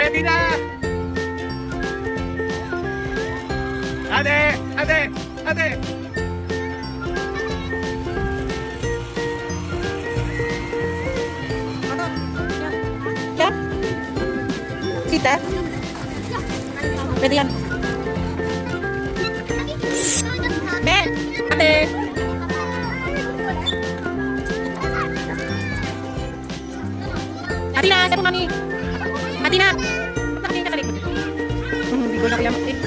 Ay, Tina! Ate! Ate! Ate! Yan. Sita. Pwede yan. Be! Ate! Atina! Sa po, mami! Atina! Nakatingin ka sa likod. Bigoy na kaya mo eh.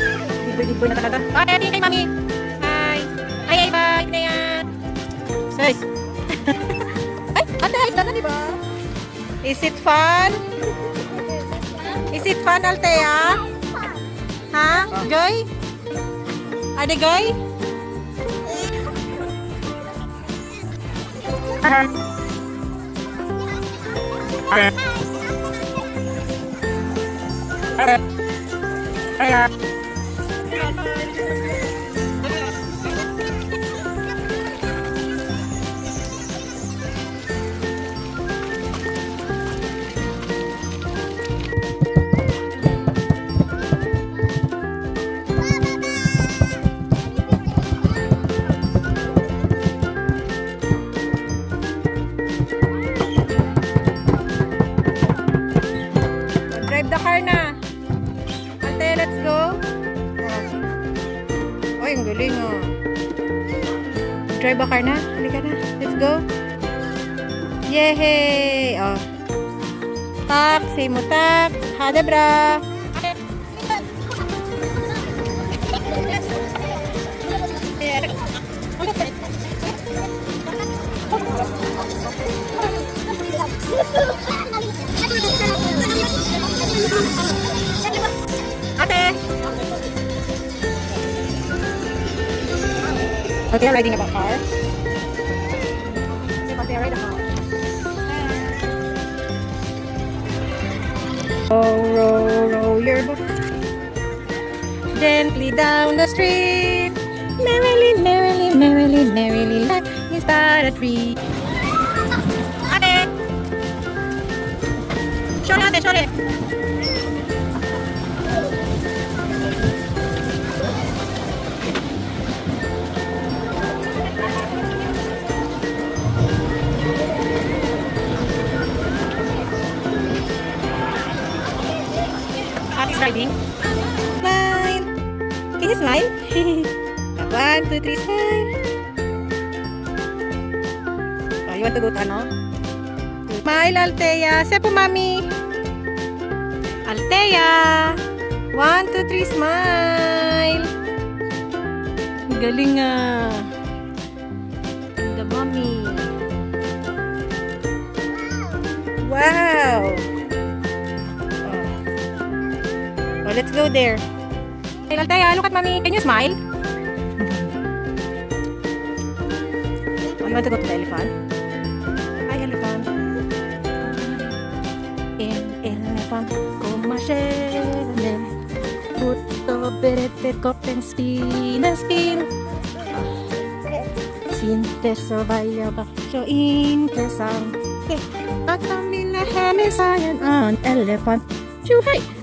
Bigoy na talaga. Ay, atin kay mami! Hi! Ay, ay, bye! Ito na yan! Guys! Ay! Ate, ayos na na, diba? Is it fun? Is it fun, Althea? Ha? Joy? Ade, Joy? Drive the car na. Ate, let's go. Oh, ang galing oh. Drive the car na. Halika na. Let's go. Yehey! Oh. Tak, say mo tak. Hada bra. Ate! Okay, riding a car. Okay, ride a car. Row your boat gently down the street. Merrily, merrily, merrily, merrily, like is but a tree. Ate! Sorry, ate, sorry. Ate's riding. Smile. Can you smile? 1, 2, 3, smile. Oh, you want to go to ano? Smile, Althea. Say po, mami. Althea. 1, 2, 3, smile. Galing ah. The mommy. Wow. Oh, let's go there. Hey, Althea, look at mommy. Can you smile? Oh, you want to go to the elephant? Hi, elephant. Elephant, come a share. Tutto berete koppen spin and spin. Sinte så varje bak så intressant. Att han ville henne sa en elefant. Tjohej!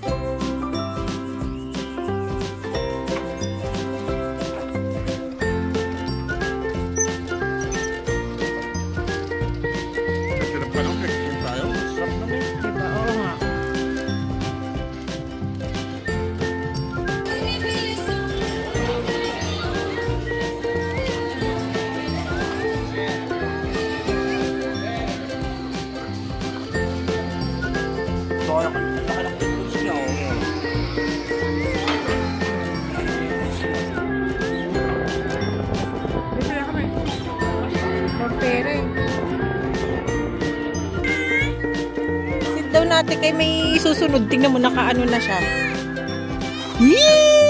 Diba? Oo nga. Sit down natin kay may susunod. Tingnan mo, nakaano na siya. Yee!